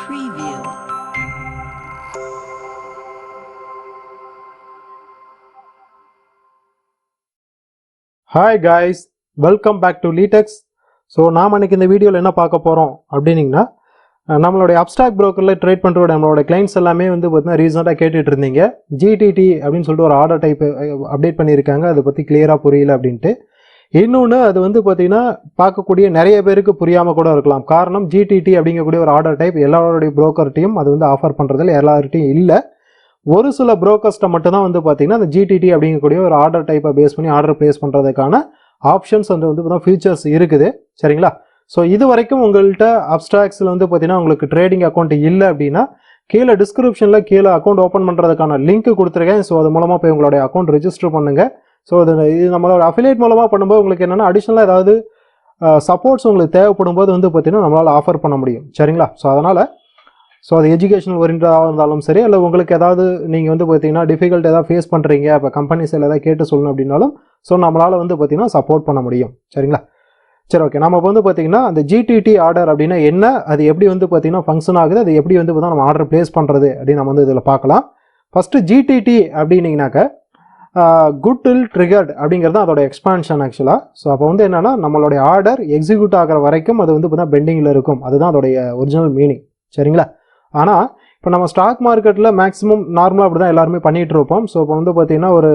Preview. Hi guys, welcome back to Litex. So நாம் அன்றைக்கி இந்த வீடியோவில் என்ன பார்க்க போகிறோம் அப்படின்னிங்கன்னா நம்மளுடைய அப்ஸ்டாக் ப்ரோக்கரில் ட்ரேட் பண்ணுற நம்மளோட கிளைண்ட்ஸ் எல்லாமே வந்து பார்த்தீங்கன்னா ரீசெண்டாக கேட்டுட்டு இருந்தீங்க GTT அப்படின்னு சொல்லிட்டு ஒரு ஆர்டர் டைப் அப்டேட் பண்ணியிருக்காங்க. அதை பற்றி கிளியராக புரியல அப்படின்ட்டு. இன்னொன்று அது வந்து பார்த்திங்கன்னா பார்க்கக்கூடிய நிறைய பேருக்கு புரியாமல் கூட இருக்கலாம். காரணம் GTT அப்படிங்கக்கூடிய ஒரு ஆர்டர் டைப் எல்லாருடைய ப்ரோக்கர்ட்டையும் அது வந்து ஆஃபர் பண்ணுறதுல எல்லார்ட்டையும் இல்லை. ஒரு சில ப்ரோக்கர்ஸ்ட்டை மட்டும்தான் வந்து பார்த்திங்கன்னா அந்த GTT அப்படிங்கக்கூடிய ஒரு ஆர்டர் டைப்பை பேஸ் பண்ணி ஆர்டர் ப்ளேஸ் பண்ணுறதுக்கான ஆப்ஷன்ஸ் வந்து பார்த்தீங்கன்னா ஃபியூச்சர்ஸ் இருக்குது. சரிங்களா? ஸோ இது வரைக்கும் உங்கள்கிட்ட அப்ஸ்டாக்ஸில் வந்து பார்த்தீங்கன்னா உங்களுக்கு ட்ரேடிங் அக்கௌண்ட் இல்லை அப்படின்னா கீழே டிஸ்கிரிப்ஷனில் கீழே அக்கௌண்ட் ஓப்பன் பண்ணுறதுக்கான லிங்க் கொடுத்துருக்கேன். ஸோ அது மூலமாக போய் உங்களுடைய அக்கௌண்ட் ரெஜிஸ்டர் பண்ணுங்கள். ஸோ இது நம்மளோட அஃபிலியேட் மூலமாக பண்ணும்போது உங்களுக்கு என்னென்னா அடிஷ்னலாக ஏதாவது சப்போர்ட்ஸ் உங்களுக்கு தேவைப்படும் போது வந்து பார்த்தீங்கன்னா நம்மளால் ஆஃபர் பண்ண முடியும். சரிங்களா? ஸோ அதனால் அது எஜுகேஷனல் ஓரியன்டாக இருந்தாலும் சரி, இல்லை உங்களுக்கு ஏதாவது நீங்கள் வந்து பார்த்தீங்கன்னா டிஃபிகல்ட் ஏதாவது ஃபேஸ் பண்ணுறீங்க, இப்போ கம்பெனிஸில் ஏதாவது கேட்டு சொல்லணும் அப்படின்னாலும் ஸோ நம்மளால் வந்து பார்த்தீங்கன்னா சப்போர்ட் பண்ண முடியும். சரிங்களா? சரி, ஓகே. நம்ம வந்து பார்த்தீங்கன்னா அந்த GTT ஆர்டர் அப்படின்னா என்ன, அது எப்படி வந்து பார்த்தீங்கன்னா ஃபங்க்ஷன் ஆகுது, அது எப்படி வந்து பார்த்தீங்கன்னா நம்ம ஆர்டர் ப்ளேஸ் பண்ணுறது அப்படின்னு நம்ம வந்து இதில் பார்க்கலாம். ஃபஸ்ட்டு GTT அப்படின்னீங்கன்னாக்க குட் டில் ட்ரிகர்ட் அப்படிங்கிறது அதோட எக்ஸ்பான்ஷன் ஆக்சுவலாக. ஸோ அப்போ வந்து என்னென்னா நம்மளுடைய ஆர்டர் எக்ஸிக்யூட் ஆகிற வரைக்கும் அது வந்து பார்த்தீங்கன்னா பெண்டிங்கில் இருக்கும். அதுதான் அதோடைய ஒரிஜினல் மீனிங். சரிங்களா? ஆனால் இப்போ நம்ம ஸ்டாக் மார்க்கெட்டில் மேக்ஸிமம் நார்மலாக அப்படி தான் எல்லாருமே பண்ணிகிட்டு இருப்போம். ஸோ இப்போ வந்து பார்த்திங்கன்னா ஒரு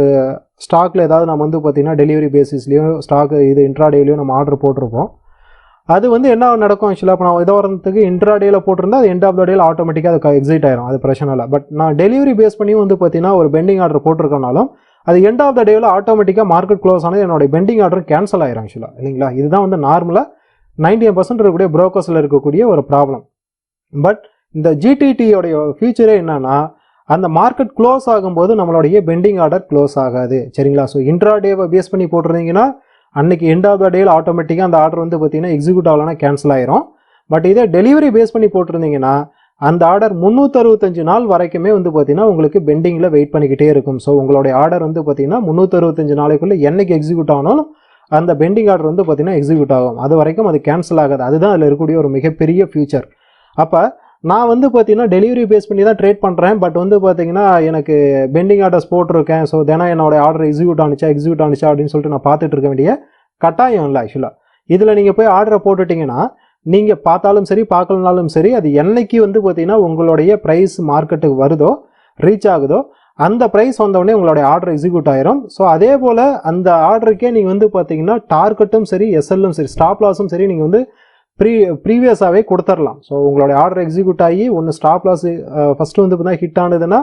ஸ்டாக்கில் ஏதாவது நம்ம வந்து பார்த்திங்கன்னா டெலிவரி பேசிஸ்லேயும் ஸ்டாக் இது இன்ட்ராடேலையும் நம்ம ஆர்டர் போட்டிருப்போம். அது வந்து என்ன நடக்கும் ஆக்சுவலாக, இப்போ நான் உதாரணத்துக்கு இன்ட்ராடேயில் போட்டிருந்தா அது எண்ட் ஆஃப் த டேயில் ஆட்டோமேட்டிக்காக அது எக்ஸிட் ஆயிரும். அது பிரச்சனை இல்லை. பட் நான் டெலிவரி பேஸ் பண்ணியும் வந்து பார்த்திங்கன்னா ஒரு பெண்டிங் ஆர்டர் போட்டிருக்கனாலும் அது எண்ட் ஆஃப் த டேவில் ஆட்டோமேட்டிக்காக மார்க்கெட் க்ளோஸ் ஆனது என்னோடய பெண்டிங் ஆர்டர் கேன்சல் ஆயிரும் ஆக்சுவலாக. இல்லைங்களா? இதுதான் வந்து நார்மலாக 90% இருக்கக்கூடிய ப்ரோக்கர்ஸில் இருக்கக்கூடிய ஒரு ப்ராப்ளம். பட் இந்த GTTயோடைய ஃபியூச்சரே என்னன்னா அந்த மார்க்கெட் க்ளோஸ் ஆகும்போது நம்மளுடைய பெண்டிங் ஆர்டர் க்ளோஸ் ஆகாது. சரிங்களா? ஸோ இன்ட்ராடேவை பேஸ் பண்ணி போட்டிருந்தீங்கன்னா அன்னைக்கு எண்ட் ஆஃப் த டேயில் ஆட்டோமேட்டிக்காக அந்த ஆர்டர் வந்து பார்த்தீங்கன்னா எக்ஸிக்யூட் ஆகலன்னா கேன்சல் ஆயிரும். பட் இதே டெலிவரி பேஸ் பண்ணி போட்டிருந்தீங்கன்னா அந்த ஆர்டர் 365 நாள் வரைக்குமே வந்து பார்த்தீங்கன்னா உங்களுக்கு பெண்டிங்கில் வெயிட் பண்ணிக்கிட்டே இருக்கும். ஸோ உங்களுடைய ஆர்டர் வந்து பார்த்தீங்கன்னா 365 நாளைக்குள்ளே என்னைக்கு எக்ஸிக்யூட் ஆனாலும் அந்த பெண்டிங் ஆர்டர் வந்து பார்த்தீங்கன்னா எக்ஸிக்யூட் ஆகும். அது வரைக்கும் அது கேன்சல் ஆகாது. அதுதான் அதில் இருக்கக்கூடிய ஒரு மிகப்பெரிய ஃபியூச்சர். அப்போ நான் வந்து பார்த்தீங்கன்னா டெலிவரி பேஸ் பண்ணி தான் ட்ரேட் பண்ணுறேன். பட் வந்து பார்த்தீங்கன்னா எனக்கு பெண்டிங் ஆர்டர்ஸ் போட்டிருக்கேன். ஸோ தினம் என்னோட ஆர்டர் எக்ஸிக்யூட் ஆனிச்சா அப்படின்னு சொல்லிட்டு நான் பார்த்துட்டு இருக்க வேண்டிய கட்டாயம் இல்லை ஆக்சுவலாக. இதில் நீங்கள் போய் ஆர்டரை போட்டுட்டிங்கன்னா நீங்கள் பார்த்தாலும் சரி பார்க்கலனாலும் சரி அது என்னைக்கு வந்து பார்த்தீங்கன்னா உங்களுடைய ப்ரைஸ் மார்க்கெட்டுக்கு வருதோ ரீச் ஆகுதோ அந்த ப்ரைஸ் வந்தோடனே உங்களுடைய ஆர்டர் எக்ஸிக்யூட் ஆயிரும். ஸோ அதே போல் அந்த ஆர்டருக்கே நீங்கள் வந்து பார்த்தீங்கன்னா டார்கெட்டும் சரி எஸ்எல்லும் சரி ஸ்டாப் லாஸும் சரி நீங்கள் வந்து ப்ரீவியஸாகவே கொடுத்துடலாம். ஸோ உங்களுடைய ஆர்டர் எக்ஸிக்யூட் ஆகி ஒன்று ஸ்டாப் லாஸ் ஃபஸ்ட்டு வந்து பார்த்தீங்கன்னா ஹிட் ஆனதுன்னா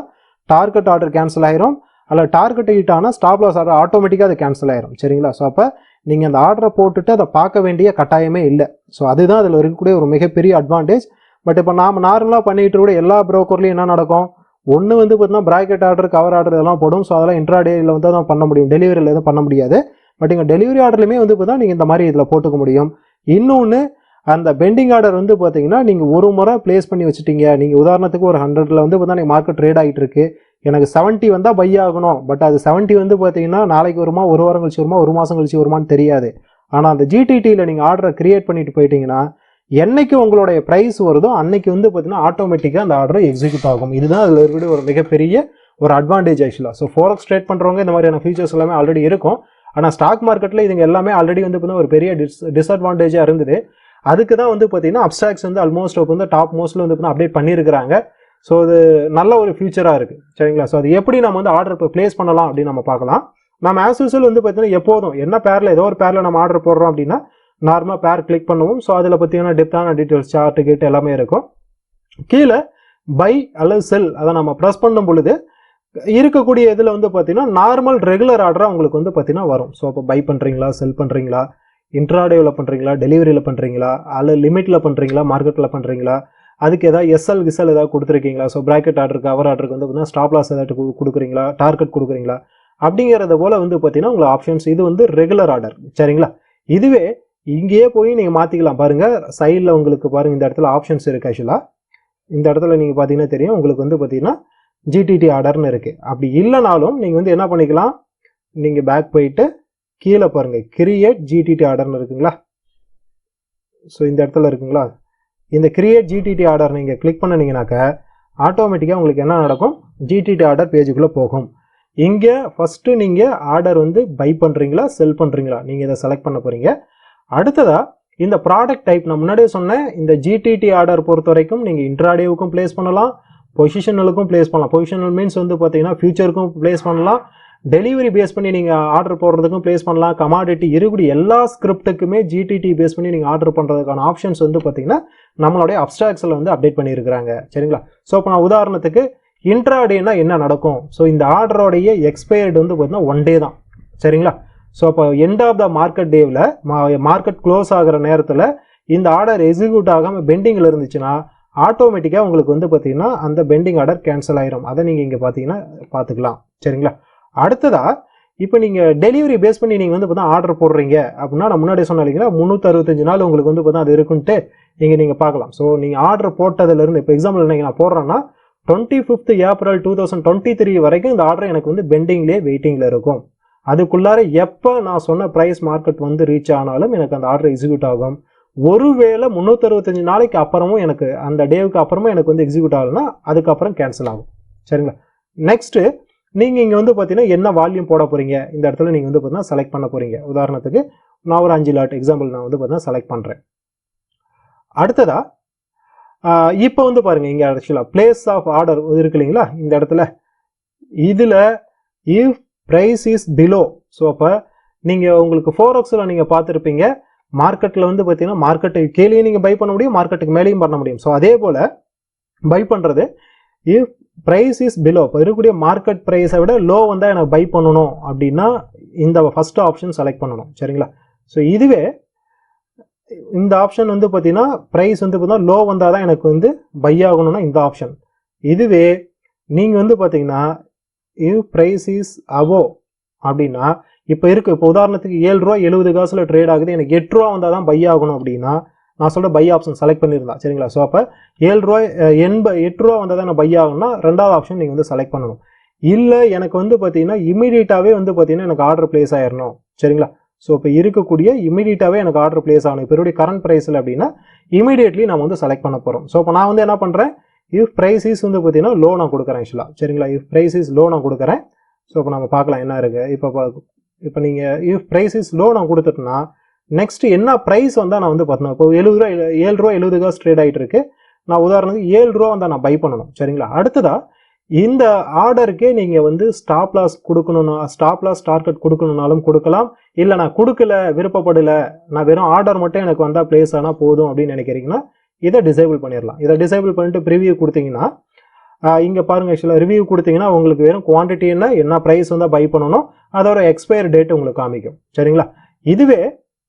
டார்கெட் ஆர்டர் கேன்சல் ஆயிரும். அதில் டார்கெட் ஹிட் ஆனால் ஸ்டாப் லாஸ் ஆர்டர் ஆட்டோமேட்டிக்காக அது கேன்சல் ஆயிரும். சரிங்களா? ஸோ அப்போ நீங்கள் அந்த ஆர்டரை போட்டுட்டு அதை பார்க்க வேண்டிய கட்டாயமே இல்லை. ஸோ அதுதான் அதில் இருக்கக்கூடிய ஒரு மிகப்பெரிய அட்வான்டேஜ். பட் இப்போ நாம் நார்மலாக பண்ணிட்டு கூட எல்லா ப்ரோக்கர்லையும் என்ன நடக்கும், ஒன்று வந்து பார்த்தீங்கன்னா ப்ராக்கெட் ஆர்டர் கவர் ஆர்டர் இதெல்லாம் போடும். ஸோ அதெல்லாம் இன்ட்ராடேயில் வந்து தான் பண்ண முடியும், டெலிவரியில் எதுவும் பண்ண முடியாது. பட் இங்கே டெலிவரி ஆர்டர்லையுமே வந்து பார்த்தா நீங்கள் இந்த மாதிரி இதில் போட்டுக்க முடியும். இன்னொன்று அந்த பெண்டிங் ஆர்டர் வந்து பார்த்தீங்கன்னா நீங்கள் ஒரு முறை பிளேஸ் பண்ணி வச்சுட்டீங்க. நீங்கள் உதாரணத்துக்கு ஒரு 100ல் வந்து பார்த்தா நீங்கள் மார்க்கெட் ட்ரேட் ஆகிட்டு இருக்கு, எனக்கு 70 வந்தால் பை ஆகணும். பட் அது 70 வந்து பார்த்தீங்கன்னா நாளைக்கு வருமா, ஒரு வாரம் கழிச்சு வருமா, ஒரு மாதம் கழிச்சு வருமானு தெரியாது. ஆனால் அந்த GTTயில் நீங்கள் ஆர்டரை கிரியேட் பண்ணிட்டு போயிட்டீங்கன்னா என்னைக்கு உங்களுடைய ப்ரைஸ் வருதோ அன்னைக்கு வந்து பார்த்தீங்கன்னா ஆட்டோமேட்டிக்காக அந்த ஆர்டர் எக்ஸிக்யூட் ஆகும். இதுதான் அதில் இருக்கக்கூடிய ஒரு மிகப்பெரிய ஒரு அட்வான்டேஜ் ஆக்சுவலாக. ஸோ ஃபோரெக்ஸ் ட்ரேட் பண்ணுறவங்க இந்த மாதிரியான ஃபீச்சர்ஸ் எல்லாமே ஆல்ரெடி இருக்கும். ஆனால் ஸ்டாக் மார்க்கெட்டில் இதுங்க எல்லாமே ஆல்ரெடி வந்து பார்த்தீங்கன்னா ஒரு பெரிய டிஸ்அட்வான்டேஜாக இருந்தது. அதுக்கு தான் வந்து பார்த்தீங்கன்னா அப்ஸ்டாக்ஸ் வந்து ஆல்மோஸ்ட் வந்து டாப் மோஸ்ட்டில் வந்து பார்த்தீங்கன்னா அப்டேட் பண்ணியிருக்கிறாங்க. ஸோ அது நல்ல ஒரு ஃபியூச்சராக இருக்குது. சரிங்களா? ஸோ அது எப்படி நம்ம வந்து ஆர்டர் இப்போ ப்ளேஸ் பண்ணலாம் அப்படின்னு நம்ம பார்க்கலாம். நம்ம ஆஸ் யூஸ்வல் வந்து பார்த்தீங்கன்னா எப்போதும் என்ன பேரில் ஏதோ ஒரு பேரில் நம்ம ஆர்டர் போடுறோம் அப்படின்னா நார்மலாக பேர் கிளிக் பண்ணுவோம். ஸோ அதில் பார்த்தீங்கன்னா டெப்த்தான டீட்டெயில்ஸ் சார்ட் கேட் எல்லாமே இருக்கும். கீழே பை அல்லது செல் அதை நம்ம ப்ரெஸ் பண்ணும் பொழுது இருக்கக்கூடிய இதில் வந்து பார்த்தீங்கன்னா நார்மல் ரெகுலர் ஆர்டராக உங்களுக்கு வந்து பார்த்தீங்கன்னா வரும். ஸோ அப்போ பை பண்ணுறீங்களா, செல் பண்ணுறீங்களா, இன்ட்ராடேவில் பண்ணுறீங்களா, டெலிவரியில் பண்ணுறீங்களா, அல்லது லிமிட்டில் பண்ணுறீங்களா, மார்க்கெட்டில் பண்ணுறீங்களா, அதுக்கு ஏதாவது எஸ்எல் ஏதாவது கொடுத்துருக்கீங்களா, ஸோ ப்ராக்கெட் ஆர்டருக்கு கவர் ஆர்டருக்கு வந்து பார்த்தீங்கன்னா ஸ்டாப் லாஸ் ஏதாவது கொடுக்குறீங்களா, டார்கெட் கொடுக்குறீங்களா அப்படிங்கிறத போல் வந்து பார்த்தீங்கன்னா உங்களுக்கு ஆப்ஷன்ஸ் இது வந்து ரெகுலர் ஆர்டர். சரிங்களா? இதுவே இங்கேயே போய் நீங்கள் மாற்றிக்கலாம். பாருங்கள் சைடில் உங்களுக்கு பாருங்கள் இந்த இடத்துல ஆப்ஷன்ஸ் இருக்குது ஆக்சுவலாக. இந்த இடத்துல நீங்கள் பார்த்தீங்கன்னா தெரியும் உங்களுக்கு வந்து பார்த்தீங்கன்னா GTT ஆர்டர்னு இருக்குது. அப்படி இல்லைனாலும் நீங்கள் வந்து என்ன பண்ணிக்கலாம், நீங்கள் பேக் போயிட்டு கீழே பாருங்கள் கிரியேட் GTT ஆர்டர்னு இருக்குங்களா. ஸோ இந்த இடத்துல இருக்குங்களா, இந்த கிரியேட் ஜிடிடி ஆர்டர் நீங்கள் கிளிக் பண்ணினீங்கனாக்க ஆட்டோமேட்டிக்காக உங்களுக்கு என்ன நடக்கும், ஜிடிடி ஆர்டர் பேஜுக்குள்ளே போகும். இங்கே ஃபஸ்ட்டு நீங்கள் ஆர்டர் வந்து பை பண்ணுறீங்களா செல் பண்ணுறீங்களா நீங்கள் இதை செலக்ட் பண்ண போகிறீங்க. அடுத்ததாக இந்த ப்ராடக்ட் டைப் நான் முன்னாடியே சொன்னேன், இந்த ஜிடிடி ஆர்டர் பொறுத்த வரைக்கும் நீங்கள் இன்ட்ராடேவுக்கும் ப்ளேஸ் பண்ணலாம், பொசிஷனலுக்கும் ப்ளேஸ் பண்ணலாம். பொசிஷனல் மீன்ஸ் வந்து பார்த்தீங்கன்னா ஃபியூச்சருக்கும் ப்ளேஸ் பண்ணலாம், டெலிவரி பேஸ் பண்ணி நீங்கள் ஆர்டர் போடுறதுக்கும் ப்ளேஸ் பண்ணலாம், கமாடிட்டி இருக்கக்கூடிய எல்லா ஸ்கிரிப்ட்டுக்குமே ஜிடிடி பேஸ் பண்ணி நீங்கள் ஆர்டர் பண்ணுறதுக்கான ஆப்ஷன்ஸ் வந்து பார்த்தீங்கன்னா நம்மளுடைய அப்ஸ்டாக்ஸில் வந்து அப்டேட் பண்ணியிருக்கிறாங்க. சரிங்களா? ஸோ இப்போ நான் உதாரணத்துக்கு இன்ட்ராடேனா என்ன நடக்கும், ஸோ இந்த ஆர்டரோடைய எக்ஸ்பயர்டு வந்து பார்த்தீங்கன்னா 1 day தான். சரிங்களா? ஸோ அப்போ எண்ட் ஆஃப் த மார்க்கெட் டேவில் மார்க்கெட் க்ளோஸ் ஆகிற நேரத்தில் இந்த ஆர்டர் எக்ஸிக்யூட் ஆகாமல் பெண்டிங்கில் இருந்துச்சுன்னா ஆட்டோமேட்டிக்காக உங்களுக்கு வந்து பார்த்தீங்கன்னா அந்த பெண்டிங் ஆர்டர் கேன்சல் ஆயிரும். அதை நீங்கள் இங்கே பார்த்தீங்கன்னா பார்த்துக்கலாம். சரிங்களா? அடுத்ததா இப்போ நீங்கள் டெலிவரி பேஸ் பண்ணி நீங்கள் வந்து பார்த்தா ஆர்டர் போடுறீங்க அப்படின்னா நான் முன்னாடி சொன்ன இல்லைங்களா 365 நாள் உங்களுக்கு வந்து பார்த்தா அது இருக்குன்ட்டு இங்கே நீங்கள் பார்க்கலாம். ஸோ நீங்கள் ஆர்டர் போட்டதுலேருந்து இப்போ எக்ஸாம்பிள் நீங்கள் நான் போடுறேன்னா 25th April 2023 வரைக்கும் இந்த ஆர்டர் எனக்கு வந்து பெண்டிங்லேயே வெயிட்டிங்கில் இருக்கும். அதுக்குள்ளார எப்போ நான் சொன்ன ப்ரைஸ் மார்க்கெட் வந்து ரீச் ஆனாலும் எனக்கு அந்த ஆர்டர் எக்ஸிக்யூட் ஆகும். ஒருவேளை 365 நாளைக்கு அப்புறமும் எனக்கு அந்த டேவுக்கு அப்புறமும் எனக்கு வந்து எக்ஸிக்யூட் ஆகலைன்னா அதுக்கப்புறம் கேன்சல் ஆகும். சரிங்களா? நெக்ஸ்ட்டு நீங்கள் இங்கே வந்து பார்த்தீங்கன்னா என்ன வால்யூம் போட போகிறீங்க இந்த இடத்துல நீங்கள் வந்து பார்த்தீங்கன்னா செலக்ட் பண்ண போகிறீங்க. உதாரணத்துக்கு நான் ஒரு 5 லாட் எக்ஸாம்பிள் நான் வந்து பார்த்தீங்கன்னா செலக்ட் பண்ணுறேன். அடுத்ததா இப்போ வந்து பாருங்கள் இங்கே ஆக்சுவலாக பிளேஸ் ஆஃப் ஆர்டர் இருக்கு இல்லைங்களா இந்த இடத்துல இதில் if price is below. So அப்போ நீங்கள் உங்களுக்கு 4Xல நீங்கள் பார்த்துருப்பீங்க மார்க்கெட்டில் வந்து பார்த்தீங்கன்னா மார்க்கெட்டுக்கு கீழே நீங்கள் பை பண்ண முடியும், மார்க்கெட்டுக்கு மேலேயும் பண்ண முடியும். ஸோ அதே போல் பை பண்ணுறது இஃப் ப்ரைஸ் இஸ் பிலோ, இப்போ இருக்கக்கூடிய மார்க்கெட் ப்ரைஸை விட லோ வந்தால் எனக்கு பை பண்ணணும் அப்படின்னா இந்த ஃபஸ்ட் ஆப்ஷன் செலக்ட் பண்ணணும். சரிங்களா? ஸோ இதுவே இந்த ஆப்ஷன் வந்து பார்த்தீங்கன்னா ப்ரைஸ் வந்து பார்த்தீங்கன்னா லோ வந்தால் தான் எனக்கு வந்து பை ஆகணும்னா இந்த ஆப்ஷன். இதுவே நீங்கள் வந்து பார்த்தீங்கன்னா இஃப் ப்ரைஸ் இஸ் அபோவ் அப்படின்னா இப்போ இருக்குது, இப்போ உதாரணத்துக்கு ₹7.70 ட்ரேட் ஆகுது, எனக்கு ₹8 வந்தால் தான் பை ஆகணும் அப்படின்னா நான் சொல்கிற பை ஆப்ஷன் செலக்ட் பண்ணியிருந்தேன். சரிங்களா? ஸோ அப்போ ₹8 வந்தால் தான் நான் பை ஆகணும்னா ரெண்டாவது ஆப்ஷன் நீங்கள் வந்து செலக்ட் பண்ணணும். இல்லை எனக்கு வந்து பார்த்தீங்கன்னா இமீடியட்டாகவே வந்து பார்த்தீங்கன்னா எனக்கு ஆர்டர் பிளேஸ் ஆயிடணும். சரிங்களா? ஸோ இப்போ இருக்கக்கூடிய இமீடியட்டாகவே எனக்கு ஆர்டர் பிளேஸ் ஆகணும். இப்போ என்னுடைய கரண்ட் ப்ரைஸில் அப்படின்னா இமீடியட்லி நம்ம வந்து செலக்ட் பண்ண போகிறோம். ஸோ இப்போ நான் வந்து என்ன பண்ணுறேன், இஃப் ப்ரைஸ் இஸ் வந்து பார்த்தீங்கன்னா லோ நான் கொடுக்குறேன் ஆக்சுவலாக. சரிங்களா? இஃப் ப்ரைஸ் இஸ் லோ நான் கொடுக்குறேன். ஸோ இப்போ நம்ம பார்க்கலாம் என்ன இருக்குது. இப்போ நீங்கள் இஃப் ப்ரைஸ் இஸ் லோ நான் கொடுத்துட்டேன்னா நெக்ஸ்ட் என்ன ப்ரைஸ் வந்தால் நான் வந்து பார்த்தணும். இப்போ ₹7.70 ட்ரேட் ஆகிட்டு இருக்கு. நான் உதாரணத்துக்கு ₹7 வந்தால் நான் பை பண்ணணும். சரிங்களா? அடுத்ததாக இந்த ஆர்டருக்கே நீங்கள் வந்து ஸ்டாப் லாஸ் கொடுக்கணும்னா ஸ்டாப் லாஸ் டார்கெட் கொடுக்கணுன்னாலும் கொடுக்கலாம். இல்லை நான் கொடுக்கல, விருப்பப்படலை, நான் வெறும் ஆர்டர் மட்டும் எனக்கு வந்தால் பிளேஸ் ஆனால் போதும் அப்படின்னு நினைக்கிறீங்கன்னா இதை டிசேபிள் பண்ணிடலாம். இதை டிசேபிள் பண்ணிட்டு ப்ரிவியூ கொடுத்தீங்கன்னா இங்கே பாருங்கள் ஆக்சுவலாக ரிவ்யூ கொடுத்தீங்கன்னா உங்களுக்கு வெறும் குவான்டிட்டி என்ன ப்ரைஸ் வந்தால் பை பண்ணணும், அதோட எக்ஸ்பயர் டேட் உங்களுக்கு காமிக்கும். சரிங்களா? இதுவே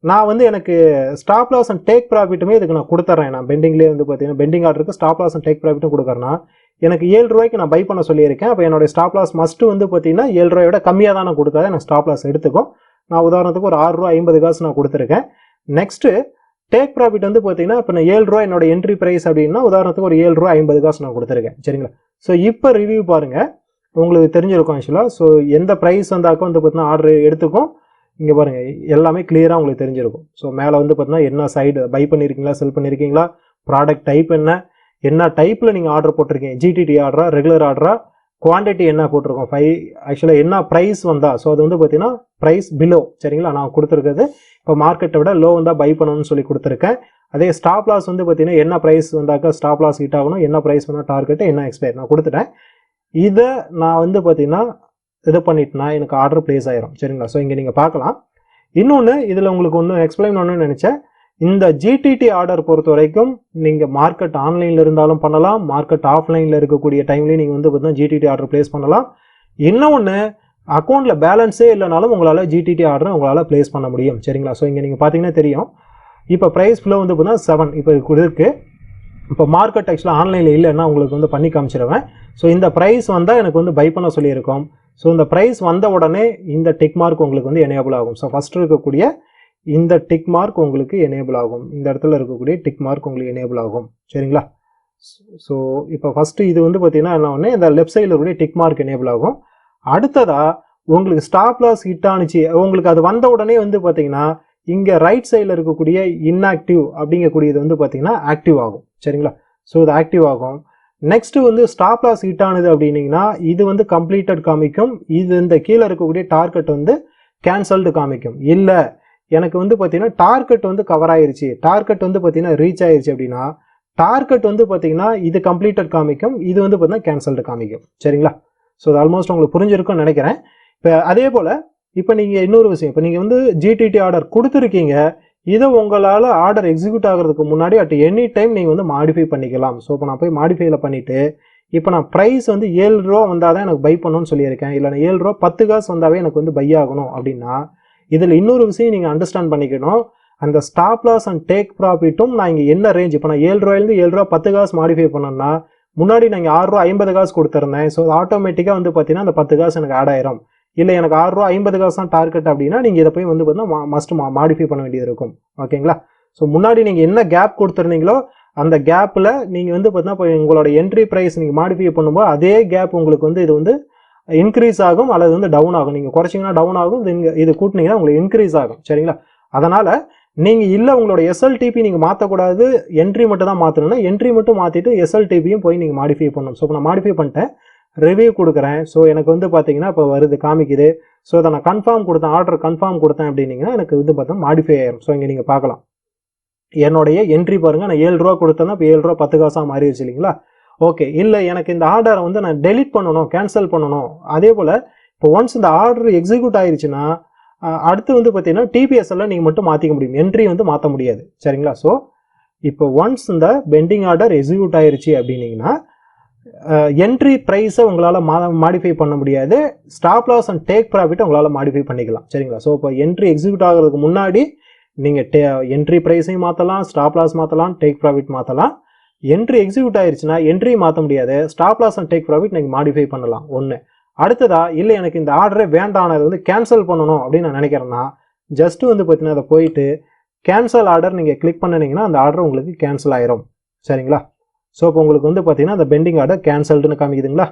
நான் வந்து எனக்கு ஸ்டாப் லாஸ் அண்ட் டேக் ப்ராஃபிட்டுமே இதுக்கு நான் கொடுத்துட்றேன். நான் பெண்டிங்லேயே வந்து பார்த்தீங்கன்னா பெண்டிங் ஆர்டருக்கு ஸ்டாப் லாஸ் அண்ட் டேக் ப்ராஃபிட்டும் கொடுக்குறேன்னா எனக்கு ₹7 நான் பை பண்ண சொல்லியிருக்கேன். அப்போ என்னோட ஸ்டாப் லாஸ் மஸ்ட்டு வந்து பார்த்தீங்கன்னா ₹7 கம்மியாக தான் நான் கொடுத்தா எனக்கு ஸ்டாப் லாஸ் எடுத்துக்கும். நான் உதாரணத்துக்கு ஒரு ₹6.50 நான் கொடுத்துருக்கேன். நெக்ஸ்ட்டு டேக் ப்ராஃபிட் வந்து பார்த்தீங்கன்னா இப்போ நான் ₹7 என்னோட என்ட்ரி ப்ரைஸ் அப்படின்னா உதாரணத்துக்கு ஒரு ₹7.50 நான் கொடுத்துருக்கேன். சரிங்களா? ஸோ இப்போ ரிவ்யூ பாருங்கள், உங்களுக்கு தெரிஞ்சிருக்கும் ஆக்சுவலாக. ஸோ எந்த ப்ரைஸ் வந்தாக்கும் வந்து பார்த்தீங்கன்னா ஆர்டர் எடுத்துக்கும். இங்கே பாருங்கள் எல்லாமே கிளியராக உங்களுக்கு தெரிஞ்சிருக்கும். ஸோ மேலே வந்து பார்த்தீங்கன்னா என்ன சைடு பை பண்ணியிருக்கீங்களா, செல் பண்ணியிருக்கீங்களா, ப்ராடக்ட் டைப் என்ன டைப்பில் நீங்கள் ஆர்டர் போட்டிருக்கீங்க, ஜிடிடி ஆர்டரா, ரெகுலர் ஆர்டரா, குவான்டிட்டி என்ன போட்டிருக்கோம், ஆக்சுவலாக என்ன ப்ரைஸ் வந்தால். ஸோ அது வந்து பார்த்தீங்கன்னா ப்ரைஸ் பிலோ. சரிங்களா? நான் கொடுத்துருக்கிறது இப்போ மார்க்கெட்டை விட லோ வந்தால் பை பண்ணணும்னு சொல்லி கொடுத்துருக்கேன். அதே ஸ்டாப் லாஸ் வந்து பார்த்தீங்கன்னா என்ன ப்ரைஸ் வந்தாக்கா ஸ்டாப் லாஸ் ஹிட் ஆகணும், என்ன ப்ரைஸ் வந்தால் டார்கெட்டு, என்ன எக்ஸ்பயர் நான் கொடுத்துட்டேன். இதை நான் வந்து பார்த்தீங்கன்னா இது பண்ணிட்டுனா எனக்கு ஆர்டர் பிளேஸ் ஆயிரும். சரிங்களா? ஸோ இங்கே நீங்கள் பார்க்கலாம். இன்னொன்று இதில் உங்களுக்கு ஒன்று எக்ஸ்பிளைன் பண்ணணும்னு நினச்சேன். இந்த ஜிடிடி ஆர்டர் பொறுத்த வரைக்கும் நீங்கள் மார்க்கெட் ஆன்லைனில் இருந்தாலும் பண்ணலாம், மார்க்கெட் ஆஃப்லைனில் இருக்கக்கூடிய டைம்லேயும் நீங்கள் வந்து பார்த்தீங்கன்னா ஜிடிடி ஆர்டர் பிளேஸ் பண்ணலாம். இன்னொன்று அக்கௌண்ட்டில் பேலன்ஸே இல்லைனாலும் உங்களால் ஜிடிடி ஆர்டரை உங்களால் பிளேஸ் பண்ண முடியும். சரிங்களா? ஸோ இங்கே நீங்கள் பார்த்தீங்கன்னா தெரியும். இப்போ ப்ரைஸ் ஃப்ளோ வந்து பார்த்தீங்கன்னா 7 இப்போ இருக்குது. இப்போ மார்க்கெட் ஆக்சுவலாக ஆன்லைனில் இல்லைன்னா உங்களுக்கு வந்து பண்ணி காமிச்சிடுவேன். ஸோ இந்த ப்ரைஸ் வந்தால் எனக்கு வந்து பை பண்ண சொல்லியிருக்கோம். ஸோ இந்த ப்ரைஸ் வந்த உடனே இந்த டிக் மார்க் உங்களுக்கு வந்து எனேபிள் ஆகும். ஸோ ஃபஸ்ட்டு இருக்கக்கூடிய இந்த டிக் மார்க் உங்களுக்கு எனேபிள் ஆகும். இந்த இடத்துல இருக்கக்கூடிய டிக் மார்க் உங்களுக்கு எனேபிள் ஆகும். சரிங்களா? ஸோ இப்போ ஃபஸ்ட்டு இது வந்து பார்த்தீங்கன்னா என்ன ஒன்று இந்த லெஃப்ட் சைடில் இருக்கக்கூடிய டிக் மார்க் எனேபிள் ஆகும். அடுத்ததாக உங்களுக்கு ஸ்டாப் லாஸ் ஹிட் ஆனிச்சு உங்களுக்கு அது வந்த உடனே வந்து பார்த்தீங்கன்னா இங்கே ரைட் சைடில் இருக்கக்கூடிய இன்ஆக்டிவ் அப்படிங்கக்கூடியது வந்து பார்த்தீங்கன்னா ஆக்டிவ் ஆகும். சரிங்களா. ஸோ இது ஆக்டிவ் ஆகும். நெக்ஸ்ட் வந்து ஸ்டாப் லாஸ் ஹிட் ஆனது அப்படின்னீங்கன்னா இது வந்து கம்ப்ளீட்டட் காமிக்கும். இது இந்த கீழே இருக்கக்கூடிய டார்கெட் வந்து கேன்சல்டு காமிக்கும். இல்லை எனக்கு வந்து பார்த்தீங்கன்னா டார்கெட் வந்து கவர் ஆயிருச்சு, டார்கெட் வந்து பார்த்தீங்கன்னா ரீச் ஆயிருச்சு அப்படின்னா டார்கெட் வந்து பார்த்தீங்கன்னா இது கம்ப்ளீட்டட் காமிக்கும், இது வந்து பார்த்தீங்கன்னா கேன்சல்டு காமிக்கும். சரிங்களா. ஸோ அது ஆல்மோஸ்ட் உங்களுக்கு புரிஞ்சிருக்கும்னு நினைக்கிறேன். இப்போ அதே போல் இப்போ நீங்கள் இன்னொரு விஷயம், இப்போ நீங்கள் வந்து ஜிடிடி ஆர்டர் கொடுத்துருக்கீங்க, இதை உங்களால் ஆர்டர் எக்ஸிக்யூட் ஆகிறதுக்கு முன்னாடி அட் எனி டைம் நீங்கள் வந்து மாடிஃபை பண்ணிக்கலாம். ஸோ இப்போ நான் போய் மாடிஃபைல பண்ணிவிட்டு இப்போ நான் ப்ரைஸ் வந்து 7 ரூபா வந்தால் தான் எனக்கு பை பண்ணணும்னு சொல்லியிருக்கேன், இல்லை நான் 7 ரூபா 10 காசு வந்தாவே எனக்கு வந்து பை ஆகணும் அப்படின்னா இதில் இன்னொரு விஷயம் நீங்கள் அண்டர்ஸ்டாண்ட் பண்ணிக்கணும். அந்த ஸ்டாப் லாஸ் அண்ட் டேக் ப்ராஃபிட்டும் நான் இங்கே என்ன ரேஞ்ச், இப்போ நான் 7 ரூபாயிலேருந்து 7 ரூபா 10 காசு மாடிஃபை பண்ணேன்னா முன்னாடி நான் 6 ரூபா 50 காசு கொடுத்துருந்தேன். ஸோ ஆட்டோமேட்டிக்காக வந்து பார்த்தீங்கன்னா அந்த 10 காசு எனக்கு ஆட் ஆயிரும். இல்லை எனக்கு 6 ரூபா 50 காசு தான் டார்கெட் அப்படின்னா நீங்கள் இதை போய் வந்து பார்த்தீங்கன்னா மஸ்ட் மாடிஃபை பண்ண வேண்டியது இருக்கும். ஓகேங்களா. ஸோ முன்னாடி நீங்கள் என்ன கேப் கொடுத்துருந்தீங்களோ அந்த கேப்பில் நீங்கள் வந்து பார்த்தீங்கன்னா இப்போ உங்களோட என்ட்ரி ப்ரைஸ் நீங்கள் மாடிஃபை பண்ணும்போது அதே கேப் உங்களுக்கு வந்து இது வந்து இன்க்ரீஸ் ஆகும் அல்லது வந்து டவுன் ஆகும். நீங்கள் குறைச்சிங்கன்னா டவுன் ஆகும், இது கூட்டினீங்கன்னா உங்களுக்கு இன்க்ரீஸ் ஆகும். சரிங்களா. அதனால் நீங்கள் இல்லை உங்களோட எஸ்எல்டிபி நீங்கள் மாற்றக்கூடாது, என்ட்ரி மட்டும் தான் மாற்றணும்னா என்ட்ரி மட்டும் மாற்றிட்டு எஸ்எல்டிபியும் போய் நீங்கள் மாடிஃபை பண்ணணும். ஸோ இப்போ நான் மாடிஃபை பண்ணிட்டேன், ரிவ்யூ கொடுக்குறேன். ஸோ எனக்கு வந்து பார்த்தீங்கன்னா இப்போ வருது காமிக்குது. ஸோ அதை நான் கன்ஃபார்ம் கொடுத்தேன், ஆர்டர் கன்ஃபார்ம் கொடுத்தேன் அப்படின்னீங்கன்னா எனக்கு வந்து பார்த்தா மாடிஃபை ஆயிரும். ஸோ இங்கே நீங்கள் பார்க்கலாம் என்னுடைய என்ட்ரி பாருங்கள், நான் 7 ரூபா கொடுத்தேன்னா இப்போ 7 ரூபா 10 காசாக மாறிடுச்சு இல்லைங்களா. ஓகே, இல்லை எனக்கு இந்த ஆர்டரை வந்து நான் டெலிட் பண்ணணும், கேன்சல் பண்ணணும். அதே போல் இப்போ ஒன்ஸ் இந்த ஆர்டர் எக்ஸிக்யூட் ஆயிடுச்சுன்னா அடுத்து வந்து பார்த்தீங்கன்னா டிபிஎஸ்எல்ல நீங்கள் மட்டும் மாற்றிக்க முடியும், என்ட்ரி வந்து மாற்ற முடியாது. சரிங்களா. ஸோ இப்போ ஒன்ஸ் இந்த பெண்டிங் ஆர்டர் எக்ஸிக்யூட் ஆயிருச்சு அப்படின்னீங்கன்னா என்ட்ரி ப்ரைஸை உங்களால் மாடிஃபை பண்ண முடியாது, ஸ்டாப் லாஸ் அண்ட் டேக் ப்ராஃபிட்டை உங்களால் மாடிஃபை பண்ணிக்கலாம். சரிங்களா. ஸோ இப்போ என்ட்ரி எக்ஸிக்யூட் ஆகிறதுக்கு முன்னாடி நீங்கள் என்ட்ரி ப்ரைஸையும் மாற்றலாம், ஸ்டாப் லாஸ் மாற்றலாம், டேக் ப்ராஃபிட் மாற்றலாம். என்ட்ரி எக்ஸிக்யூட் ஆயிருச்சுன்னா என்ட்ரி மாற்ற முடியாது, stop loss and take profit நீங்கள் மாடிஃபை பண்ணலாம். ஒன்று. அடுத்ததா இல்லை எனக்கு இந்த ஆர்டரே வேண்டாம், அதை வந்து கேன்சல் பண்ணணும் அப்படின்னு நான் நினைக்கிறேன்னா ஜஸ்ட் வந்து பார்த்தீங்கன்னா அதை போயிட்டு கேன்சல் ஆர்டர் நீங்கள் கிளிக் பண்ணினீங்கன்னா அந்த ஆர்டர் உங்களுக்கு கேன்சல் ஆயிரும். சரிங்களா. ஸோ இப்போ உங்களுக்கு வந்து பார்த்தீங்கன்னா அந்த பெண்டிங் ஆர்டர் கேன்சல்டுன்னு காமிக்குதுங்களா.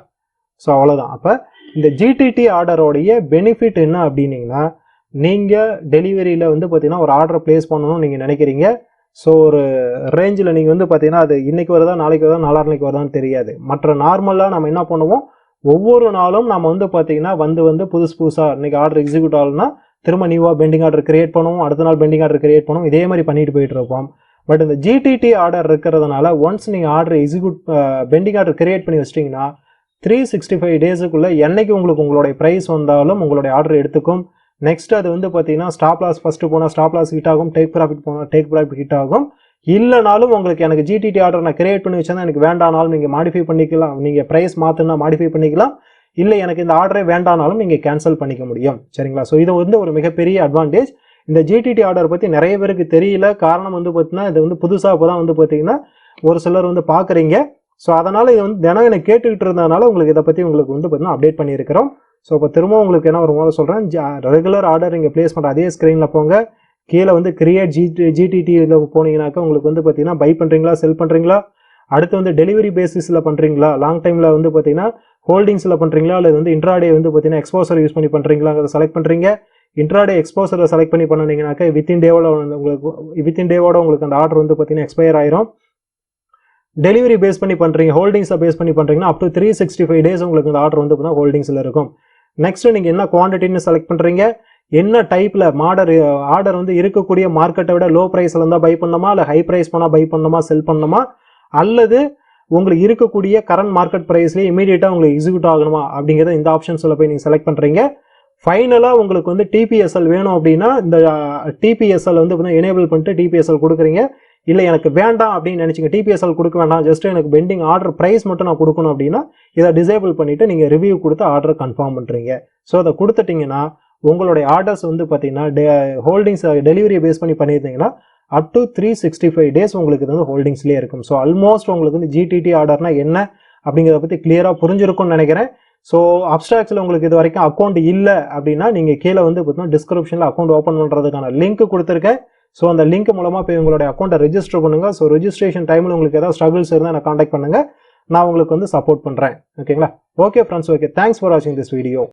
ஸோ அவ்வளோதான். அப்போ இந்த ஜிடிடி ஆர்டரோடைய பெனிஃபிட் என்ன அப்படின்னீங்கன்னா நீங்கள் டெலிவரியில் வந்து பார்த்தீங்கன்னா ஒரு ஆர்டரை பிளேஸ் பண்ணணும்னு நீங்கள் நினைக்கிறீங்க. ஸோ ஒரு ரேஞ்சில் நீங்கள் வந்து பார்த்தீங்கன்னா அது இன்றைக்கி வருதா நாளைக்கு வருதா நாளான்னைக்கு வருதான்னு தெரியாது. மற்ற நார்மலாக நம்ம என்ன பண்ணுவோம், ஒவ்வொரு நாளும் நம்ம வந்து பார்த்தீங்கன்னா வந்து புதுசாக இன்றைக்கி ஆர்டர் எக்ஸிக்யூட் ஆகணும்னா திரும்ப நியூவாக பெண்டிங் ஆர்டர் கிரியேட் பண்ணுவோம், அடுத்த நாள் பெண்டிங் ஆர்டர் கிரியேட் பண்ணுவோம், இதே மாதிரி பண்ணிட்டு போயிட்டு இருப்போம். பட் இந்த ஜிடிடி ஆர்டர் இருக்கிறதுனால ஒன்ஸ் நீங்கள் order execute bending order create பண்ணி வச்சிட்டிங்கன்னா 365 டேஸுக்குள்ளே என்னைக்கு உங்களுக்கு உங்களுடைய ப்ரைஸ் வந்தாலும் உங்களுடைய ஆர்டர் எடுத்துக்கும். நெக்ஸ்ட் அது வந்து பார்த்தீங்கன்னா ஸ்டாப் லாஸ் ஃபஸ்ட்டு போனால் ஸ்டாப் லாஸ் ஹிட் ஆகும், டேக் ப்ராஃபிட் போனால் டேக் ப்ராஃபிட் ஹிட் ஆகும். இல்லைனாலும் உங்களுக்கு எனக்கு ஜிடிடி ஆர்டர் நான் கிரியேட் பண்ணி வச்சா எனக்கு வேண்டானாலும் நீங்கள் மாடிஃபை பண்ணிக்கலாம், நீங்கள் ப்ரைஸ் மாற்றினா மாடிஃபை பண்ணிக்கலாம், இல்லை எனக்கு இந்த ஆர்டரே வேண்டானாலும் நீங்கள் கேன்சல் பண்ணிக்க முடியும். சரிங்களா. ஸோ இது வந்து ஒரு மிகப்பெரிய அட்வான்டேஜ். இந்த ஜிடிடி ஆர்டர் பற்றி நிறைய பேருக்கு தெரியல. காரணம் வந்து பார்த்தீங்கன்னா இது வந்து புதுசாக இப்போ தான் வந்து பார்த்தீங்கன்னா ஒரு சிலர் வந்து பார்க்குறீங்க. ஸோ அதனால் இது வந்து தினம் எனக்கு கேட்டுக்கிட்டு இருந்ததுனால உங்களுக்கு இதை பற்றி உங்களுக்கு வந்து பார்த்தீங்கன்னா அப்டேட் பண்ணியிருக்கிறோம். ஸோ இப்போ திரும்ப உங்களுக்கு என்ன ஒரு முதல்ல சொல்கிறேன், ரெகுலர் ஆர்டர் நீங்கள் பிளேஸ் பண்ணுற அதே ஸ்க்ரீனில் போங்க, கீழே வந்து கிரியேட் ஜிடிடியில் போனீங்கன்னாக்கா உங்களுக்கு வந்து பார்த்தீங்கன்னா பை பண்ணுறீங்களா செல் பண்ணுறீங்களா, அடுத்து வந்து டெலிவரி பேசிஸில் பண்ணுறீங்களா, லாங் டைமில் வந்து பார்த்தீங்கன்னா ஹோல்டிங்ஸில் பண்ணுறீங்களா, அல்லது வந்து இன்ட்ராடே வந்து பார்த்தீங்கன்னா எக்ஸ்போசர் யூஸ் பண்ணி பண்ணுறீங்களாங்கிறத செலக்ட் பண்ணுறீங்க. இன்ட்ராடே எக்ஸ்போசரை செலக்ட் பண்ணி பண்ணிங்கனாக்கா வித்தின் டேவோட உங்களுக்கு அந்த ஆர்டர் வந்து பார்த்தீங்கன்னா எக்ஸ்பயர் ஆயிரும். டெலிவரி பேஸ் பண்ணி பண்ணுறீங்க, ஹோல்டிங்ஸை பேஸ் பண்ணி பண்ணுறீங்கன்னா அப் டு 365 டேஸ் உங்களுக்கு அந்த ஆர்டர் வந்து பார்த்தீங்கன்னா ஹோல்டிங்ஸில் இருக்கும். நெக்ஸ்ட் நீங்கள் என்ன குவான்டிட்டின்னு செலக்ட் பண்ணுறீங்க, என்ன டைப்பில் ஆர்டர் வந்து இருக்கக்கூடிய மார்க்கெட்டை விட லோ ப்ரைஸில் இருந்தால் பை பண்ணணுமா, இல்லை ஹை ப்ரைஸ் போனால் பை பண்ணணுமா செல் பண்ணணுமா, அல்லது உங்களுக்கு இருக்கக்கூடிய கரண்ட் மார்க்கெட் ப்ரைஸ்லேயே இமீடியட்டாக உங்களுக்கு எக்ஸிக்யூட் ஆகணுமா அப்படிங்கிறத இந்த ஆப்ஷன்ஸில் போய் நீங்கள் செலக்ட் பண்ணுறீங்க. ஃபைனலாக உங்களுக்கு வந்து டிபிஎஸ்எல் வேணும் அப்படின்னா இந்த டிபிஎஸ்எல் வந்து எனேபிள் பண்ணிட்டு டிபிஎஸ்எல் கொடுக்குறீங்க. இல்லை எனக்கு வேண்டாம் அப்படின்னு நினச்சிங்க, டிபிஎஸ்எல் கொடுக்க வேண்டாம், ஜஸ்ட் எனக்கு பெண்டிங் ஆர்டர் ப்ரைஸ் மட்டும் நான் கொடுக்கணும் அப்படின்னா இதை டிசேபிள் பண்ணிவிட்டு நீங்கள் ரிவ்யூ கொடுத்து ஆர்டரை கன்ஃபார்ம் பண்ணுறீங்க. ஸோ அதை கொடுத்துட்டிங்கன்னா உங்களுடைய ஆர்டர்ஸ் வந்து பார்த்தீங்கன்னா ஹோல்டிங்ஸ் டெலிவரியை பேஸ் பண்ணி பண்ணியிருந்தீங்கன்னா அப் டு 365 டேஸ் உங்களுக்கு இது வந்து ஹோல்டிங்ஸ்லேயே இருக்கும். ஸோ ஆல்மோஸ்ட் உங்களுக்கு வந்து ஜிடிடி ஆர்டர்னா என்ன அப்படிங்கிறத பற்றி கிளியராக புரிஞ்சிருக்கும்னு நினைக்கிறேன். ஸோ அப்ஸ்டாக்ஸில் உங்களுக்கு இது வரைக்கும் அக்கௌண்ட் இல்லை அப்படின்னா நீங்கள் கீழே வந்து பார்த்தீங்கன்னா டிஸ்கிரிப்ஷனில் அக்கௌண்ட் ஓப்பன் பண்ணுறதுக்கான லிங்க் கொடுத்துருக்கேன். ஸோ அந்த லிங்க் மூலமாக போய் உங்களுடைய அக்கௌண்ட்டை ரெஜிஸ்டர் பண்ணுங்கள். ஸோ ரெஜிஸ்ட்ரேஷன் டைமில் உங்களுக்கு ஏதாவது ஸ்ட்ரகிள்ஸ் இருந்தால் எனக்கு காண்டாக்ட் பண்ணுங்கள், நான் உங்களுக்கு வந்து சப்போர்ட் பண்ணுறேன். ஓகேங்களா. Okay friends, okay, thanks for வாட்சிங் திஸ் வீடியோ.